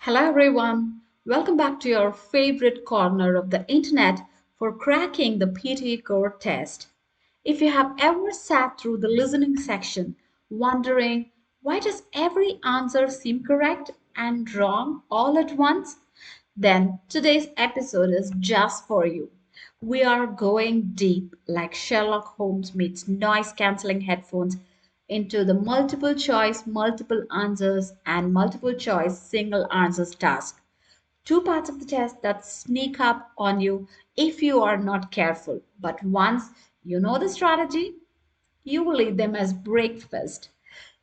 Hello everyone, welcome back to your favorite corner of the internet for cracking the PTE core test. If you have ever sat through the listening section wondering why does every answer seem correct and wrong all at once, then today's episode is just for you. We are going deep like Sherlock Holmes meets noise cancelling headphones into the multiple choice, multiple answers, and multiple choice single answers task. Two parts of the test that sneak up on you if you are not careful. But once you know the strategy, you will eat them as breakfast.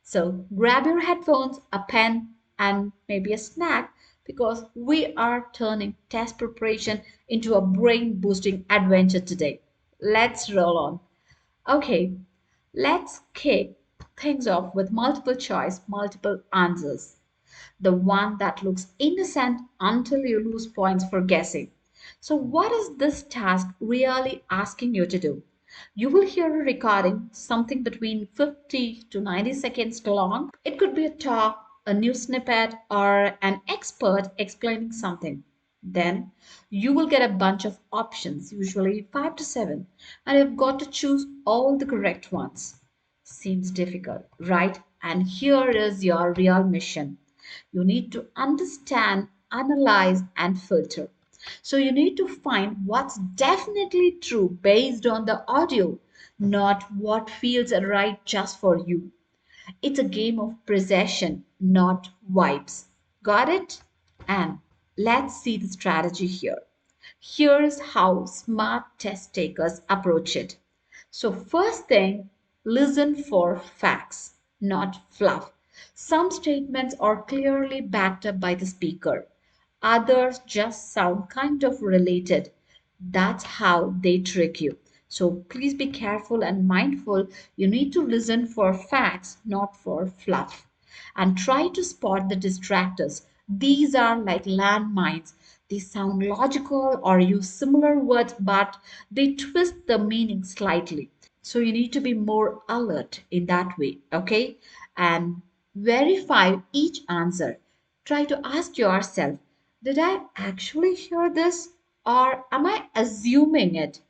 So grab your headphones, a pen, and maybe a snack because we are turning test preparation into a brain boosting adventure today. Let's roll on. Okay, let's kick things off with multiple choice, multiple answers. The one that looks innocent until you lose points for guessing. So, what is this task really asking you to do? You will hear a recording, something between 50 to 90 seconds long. It could be a talk, a news snippet, or an expert explaining something. Then you will get a bunch of options, usually 5 to 7, and you've got to choose all the correct ones. Seems difficult, right? And here is your real mission. You need to understand, analyze, and filter. So you need to find what's definitely true based on the audio, not what feels right just for you. It's a game of precision, not vibes. Got it? And let's see the strategy here. Here's how smart test takers approach it. So, first thing, listen for facts, not fluff. Some statements are clearly backed up by the speaker, others just sound kind of related. That's how they trick you. So please be careful and mindful. You need to listen for facts, not for fluff. And try to spot the distractors. These are like landmines. They sound logical or use similar words, but they twist the meaning slightly. So you need to be more alert in that way, okay? And verify each answer. Try to ask yourself, did I actually hear this or am I assuming it?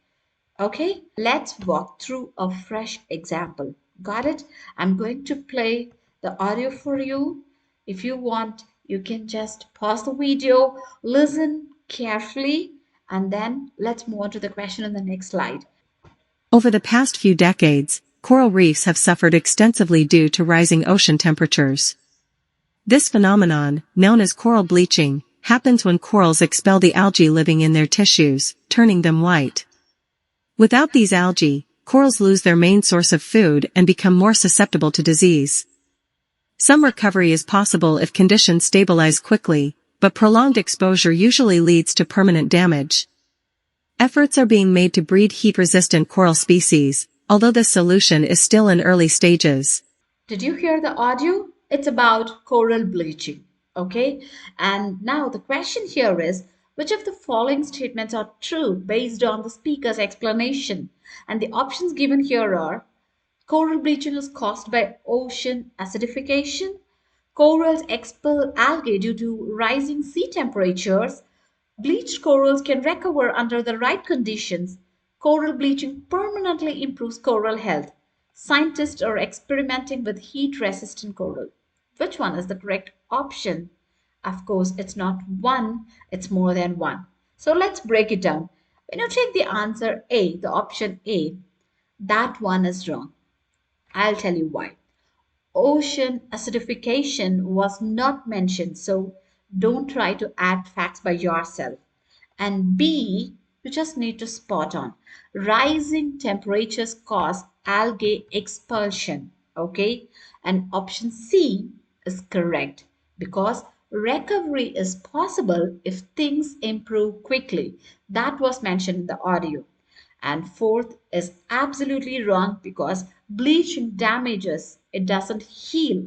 Okay, let's walk through a fresh example. Got it? I'm going to play the audio for you. If you want, you can just pause the video, listen carefully, and then let's move on to the question in the next slide. Over the past few decades, coral reefs have suffered extensively due to rising ocean temperatures. This phenomenon, known as coral bleaching, happens when corals expel the algae living in their tissues, turning them white. Without these algae, corals lose their main source of food and become more susceptible to disease. Some recovery is possible if conditions stabilize quickly, but prolonged exposure usually leads to permanent damage. Efforts are being made to breed heat-resistant coral species, although this solution is still in early stages. Did you hear the audio? It's about coral bleaching. Okay? And now the question here is which of the following statements are true based on the speaker's explanation? And the options given here are coral bleaching is caused by ocean acidification, corals expel algae due to rising sea temperatures, bleached corals can recover under the right conditions. Coral bleaching permanently improves coral health. Scientists are experimenting with heat resistant coral. Which one is the correct option? Of course, it's not one, it's more than one. So let's break it down. When you take the answer A, the option A, that one is wrong. I'll tell you why. Ocean acidification was not mentioned, so don't try to add facts by yourself. And B, you just need to spot on. Rising temperatures cause algae expulsion. Okay? And option C is correct because recovery is possible if things improve quickly. That was mentioned in the audio. And fourth is absolutely wrong because bleaching damages, it doesn't heal.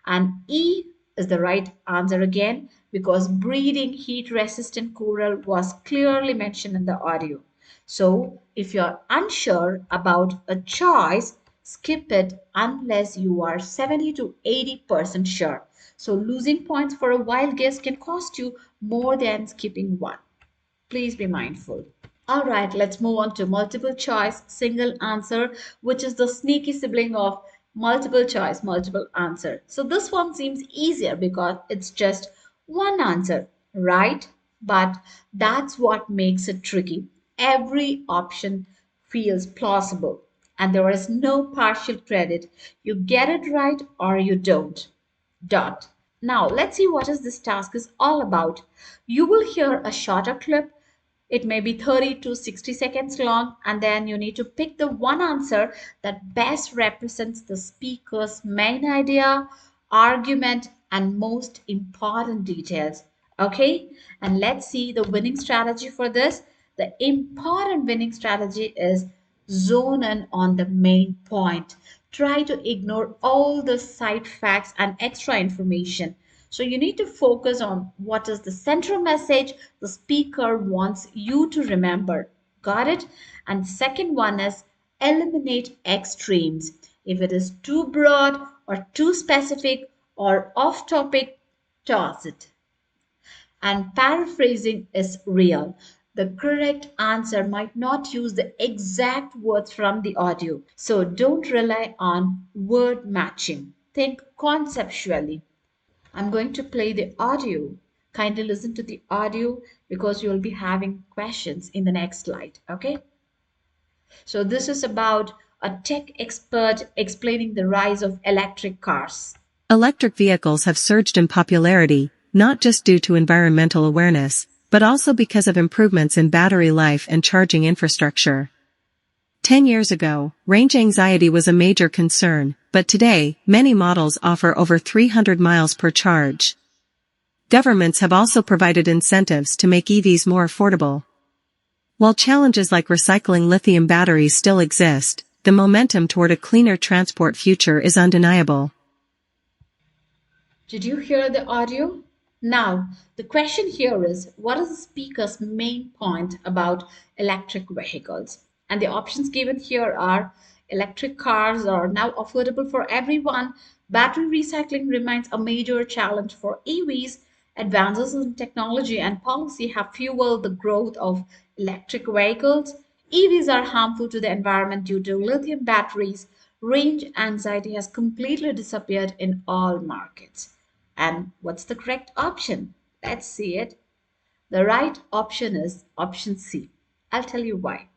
And E is the right answer again because breeding heat resistant coral was clearly mentioned in the audio. So if you're unsure about a choice, skip it unless you are 70 to 80% sure. So losing points for a wild guess can cost you more than skipping one. Please be mindful. All right, let's move on to multiple choice single answer, which is the sneaky sibling of multiple choice multiple answer. So this one seems easier because it's just one answer, right? But that's what makes it tricky. Every option feels plausible, and there is no partial credit. You get it right or you don't. Dot. Now, let's see what is this task is all about. You will hear a shorter clip. It may be 30 to 60 seconds long, and then you need to pick the one answer that best represents the speaker's main idea, argument, and most important details. Okay, and let's see the winning strategy for this. The important winning strategy is zone in on the main point. Try to ignore all the side facts and extra information. So you need to focus on what is the central message the speaker wants you to remember. Got it? And second one is eliminate extremes. If it is too broad or too specific or off topic, toss it. And paraphrasing is real. The correct answer might not use the exact words from the audio. So don't rely on word matching. Think conceptually. I'm going to play the audio. Kindly listen to the audio because you'll be having questions in the next slide. Okay? So this is about a tech expert explaining the rise of electric cars. Electric vehicles have surged in popularity, not just due to environmental awareness, but also because of improvements in battery life and charging infrastructure. 10 years ago, range anxiety was a major concern, but today, many models offer over 300 miles per charge. Governments have also provided incentives to make EVs more affordable. While challenges like recycling lithium batteries still exist, the momentum toward a cleaner transport future is undeniable. Did you hear the audio? Now, the question here is what is the speaker's main point about electric vehicles? And the options given here are electric cars are now affordable for everyone, battery recycling remains a major challenge for EVs, advances in technology and policy have fueled the growth of electric vehicles, EVs are harmful to the environment due to lithium batteries, range anxiety has completely disappeared in all markets. And what's the correct option? Let's see it. The right option is option C. I'll tell you why.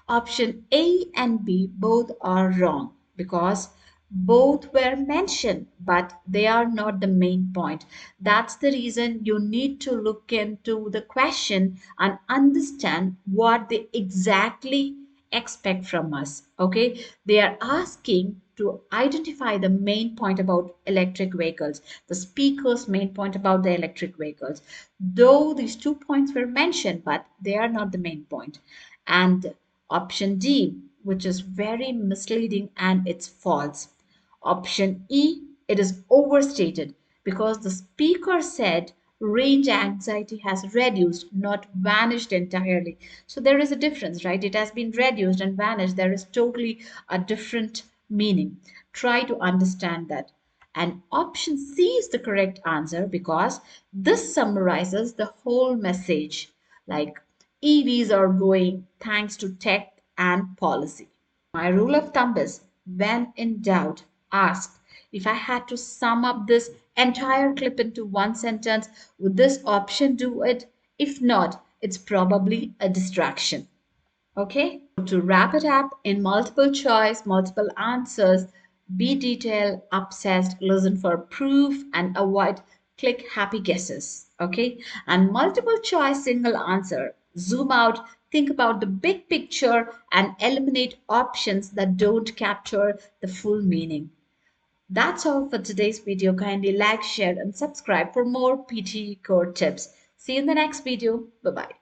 Option A and B both are wrong because both were mentioned, but they are not the main point. That's the reason you need to look into the question and understand what they exactly expect from us. Okay, they are asking to identify the main point about electric vehicles, the speaker's main point about the electric vehicles. Though these 2 points were mentioned, but they are not the main point. And option D, which is very misleading and it's false. Option E, it is overstated because the speaker said range anxiety has reduced, not vanished entirely. So there is a difference, right? It has been reduced and vanished. There is totally a different meaning. Try to understand that. And option C is the correct answer because this summarizes the whole message. Like EVs are growing thanks to tech and policy. My rule of thumb is when in doubt, ask. If I had to sum up this entire clip into one sentence, would this option do it? If not, it's probably a distraction. Okay? To wrap it up, in multiple choice, multiple answers, be detailed, obsessed, listen for proof, and avoid click happy guesses. Okay? And multiple choice, single answer, zoom out, think about the big picture, and eliminate options that don't capture the full meaning. That's all for today's video. Kindly like, share, and subscribe for more PTE core tips. See you in the next video. Bye bye.